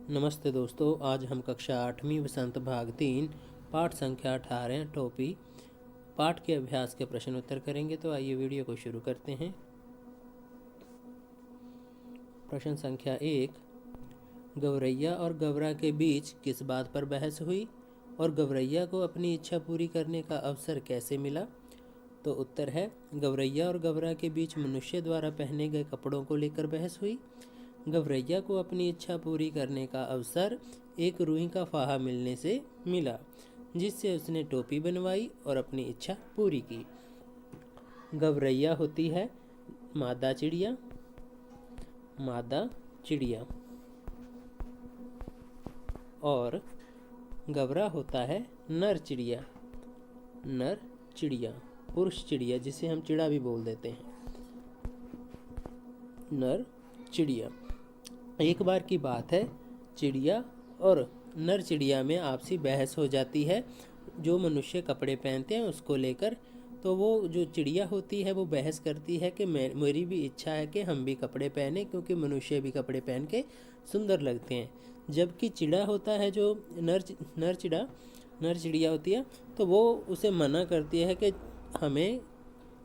नमस्ते दोस्तों, आज हम कक्षा 8वीं वसंत भाग 3 पाठ संख्या 18 टोपी पाठ के अभ्यास के प्रश्न उत्तर करेंगे। तो आइए वीडियो को शुरू करते हैं। प्रश्न संख्या 1, गवरैया और गवरा के बीच किस बात पर बहस हुई और गवरैया को अपनी इच्छा पूरी करने का अवसर कैसे मिला? तो उत्तर है, गवरैया और गवरा के बीच मनुष्य द्वारा पहने गए कपड़ों को लेकर बहस हुई। गवरैया को अपनी इच्छा पूरी करने का अवसर एक रूई का फाहा मिलने से मिला, जिससे उसने टोपी बनवाई और अपनी इच्छा पूरी की। गवरैया होती है मादा चिड़िया, और गवरा होता है नर चिड़िया, पुरुष चिड़िया, जिसे हम चिड़ा भी बोल देते हैं, नर चिड़िया। एक बार की बात है, चिड़िया और नर चिड़िया में आपसी बहस हो जाती है। जो मनुष्य कपड़े पहनते हैं उसको लेकर, तो वो जो चिड़िया होती है वो बहस करती है कि मेरी भी इच्छा है कि हम भी कपड़े पहने, क्योंकि मनुष्य भी कपड़े पहन के सुंदर लगते हैं। जबकि चिड़ा होता है जो नर चिड़िया होती है, तो वो उसे मना करती है कि हमें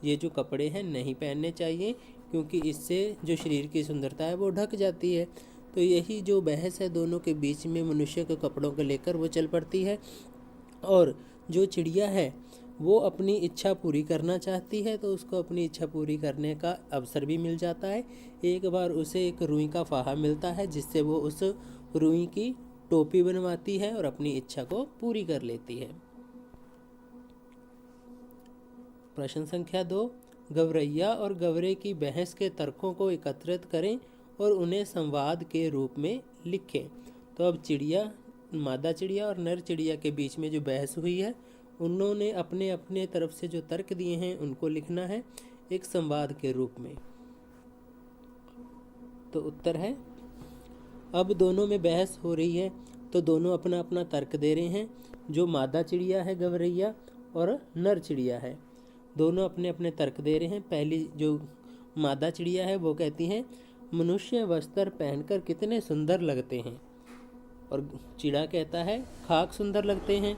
ये जो कपड़े हैं नहीं पहनने चाहिए, क्योंकि इससे जो शरीर की सुंदरता है वो ढक जाती है। तो यही जो बहस है दोनों के बीच में मनुष्य के कपड़ों को लेकर वो चल पड़ती है। और जो चिड़िया है वो अपनी इच्छा पूरी करना चाहती है, तो उसको अपनी इच्छा पूरी करने का अवसर भी मिल जाता है। एक बार उसे एक रुई का फाहा मिलता है, जिससे वो उस रुई की टोपी बनवाती है और अपनी इच्छा को पूरी कर लेती है। प्रश्न संख्या 2, गवरैया और गवरे की बहस के तर्कों को एकत्रित करें और उन्हें संवाद के रूप में लिखें। तो अब मादा चिड़िया और नर चिड़िया के बीच में जो बहस हुई है, उन्होंने अपने अपने तरफ से जो तर्क दिए हैं उनको लिखना है एक संवाद के रूप में। तो उत्तर है, अब दोनों में बहस हो रही है, तो दोनों अपना अपना तर्क दे रहे हैं। जो मादा चिड़िया है गवरैया और नर चिड़िया है, दोनों अपने अपने तर्क दे रहे हैं। पहली जो मादा चिड़िया है वो कहती है, मनुष्य वस्त्र पहनकर कितने सुंदर लगते हैं। और चिड़ा कहता है, खाक सुंदर लगते हैं।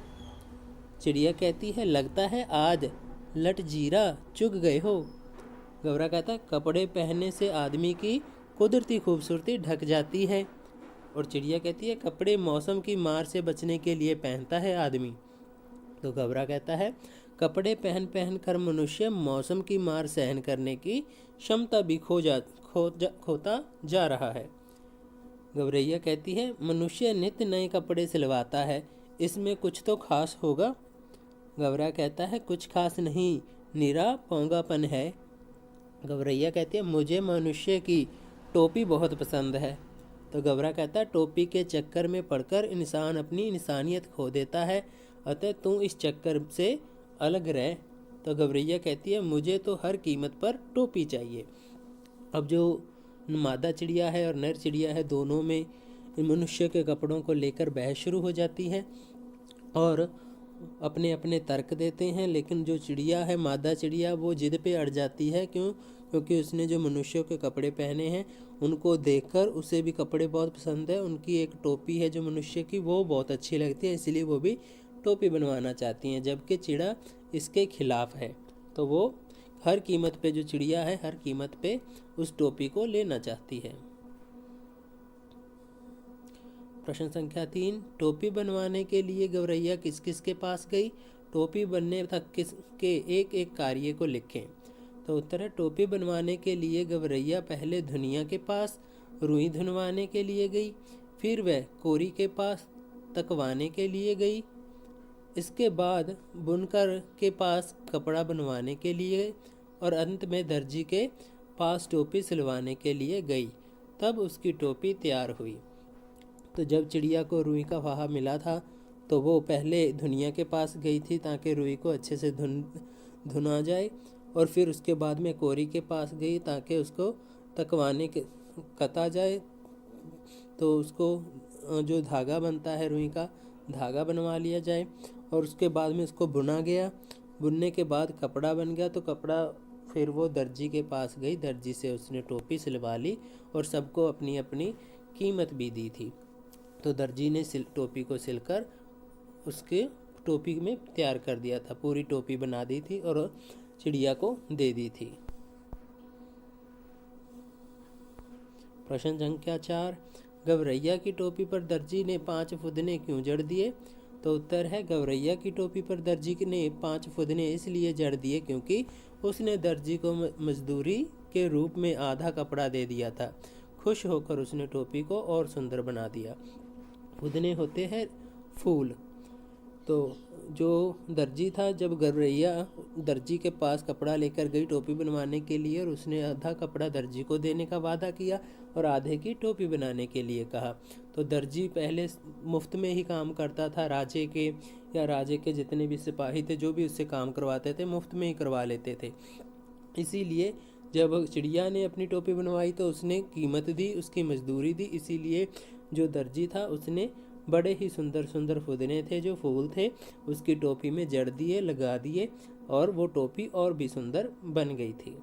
चिड़िया कहती है, लगता है आज लट जीरा चुग गए हो। गवरा कहता है, कपड़े पहनने से आदमी की कुदरती खूबसूरती ढक जाती है। और चिड़िया कहती है, कपड़े मौसम की मार से बचने के लिए पहनता है आदमी। तो गवरा कहता है, कपड़े पहन पहन कर मनुष्य मौसम की मार सहन करने की क्षमता भी खोता जा रहा है। गवरैया कहती है, मनुष्य नित्य नए कपड़े सिलवाता है, इसमें कुछ तो खास होगा। गवरा कहता है, कुछ खास नहीं, निरा पोंगापन है। गवरैया कहती है, मुझे मनुष्य की टोपी बहुत पसंद है। तो गवरा कहता है, टोपी के चक्कर में पड़कर इंसान अपनी इंसानियत खो देता है, अतः तू इस चक्कर से अलग रह। तो गवरैया कहती है, मुझे तो हर कीमत पर टोपी चाहिए। अब जो मादा चिड़िया है और नर चिड़िया है, दोनों में मनुष्य के कपड़ों को लेकर बहस शुरू हो जाती है और अपने अपने तर्क देते हैं। लेकिन जो चिड़िया है, मादा चिड़िया, वो जिद पे अड़ जाती है। क्योंकि उसने जो मनुष्यों के कपड़े पहने हैं उनको देखकर उसे भी कपड़े बहुत पसंद है। उनकी एक टोपी है जो मनुष्य की, वो बहुत अच्छी लगती है, इसलिए वो भी टोपी बनवाना चाहती हैं। जबकि चिड़ा इसके खिलाफ है, तो वो हर कीमत पे, जो चिड़िया है हर कीमत पे उस टोपी को लेना चाहती है। प्रश्न संख्या 3, टोपी बनवाने के लिए गवरैया किस किस के पास गई? टोपी बनने तक के एक एक कार्य को लिखें। तो उत्तर है, टोपी बनवाने के लिए गवरैया पहले धुनिया के पास रुई धुनवाने के लिए गई, फिर वह कोरी के पास तकवाने के लिए गई, इसके बाद बुनकर के पास कपड़ा बनवाने के लिए और अंत में दर्जी के पास टोपी सिलवाने के लिए गई। तब उसकी टोपी तैयार हुई। तो जब चिड़िया को रुई का फाहा मिला था, तो वो पहले धुनिया के पास गई थी ताकि रुई को अच्छे से धुना जाए, और फिर उसके बाद में कोरी के पास गई ताकि उसको तकवाने के कता जाए। तो उसको जो धागा बनता है रुई का, धागा बनवा लिया जाए, और उसके बाद में उसको बुना गया। बुनने के बाद कपड़ा बन गया, तो कपड़ा फिर वो दर्जी के पास गई, दर्जी से उसने टोपी सिलवा ली और सबको अपनी अपनी कीमत भी दी थी। तो दर्जी ने टोपी को सिलकर उसके टोपी में तैयार कर दिया था, पूरी टोपी बना दी थी और चिड़िया को दे दी थी। प्रश्न संख्या 4, गवरैया की टोपी पर दर्जी ने 5 फुदने क्यों जड़ दिए? तो उत्तर है, गवरैया की टोपी पर दर्जी ने 5 फुदने इसलिए जड़ दिए क्योंकि उसने दर्जी को मजदूरी के रूप में आधा कपड़ा दे दिया था। खुश होकर उसने टोपी को और सुंदर बना दिया। फुदने होते हैं फूल। तो जो दर्जी था, जब गवरैया दर्जी के पास कपड़ा लेकर गई टोपी बनवाने के लिए और उसने आधा कपड़ा दर्जी को देने का वादा किया और आधे की टोपी बनाने के लिए कहा, तो दर्जी पहले मुफ्त में ही काम करता था। राजे के या राजे के जितने भी सिपाही थे, जो भी उससे काम करवाते थे, मुफ्त में ही करवा लेते थे। इसीलिए जब चिड़िया ने अपनी टोपी बनवाई तो उसने कीमत दी, उसकी मजदूरी दी। इसीलिए जो दर्जी था उसने बड़े ही सुंदर सुंदर फुदने थे, जो फूल थे, उसकी टोपी में जड़ दिए, लगा दिए और वो टोपी और भी सुंदर बन गई थी।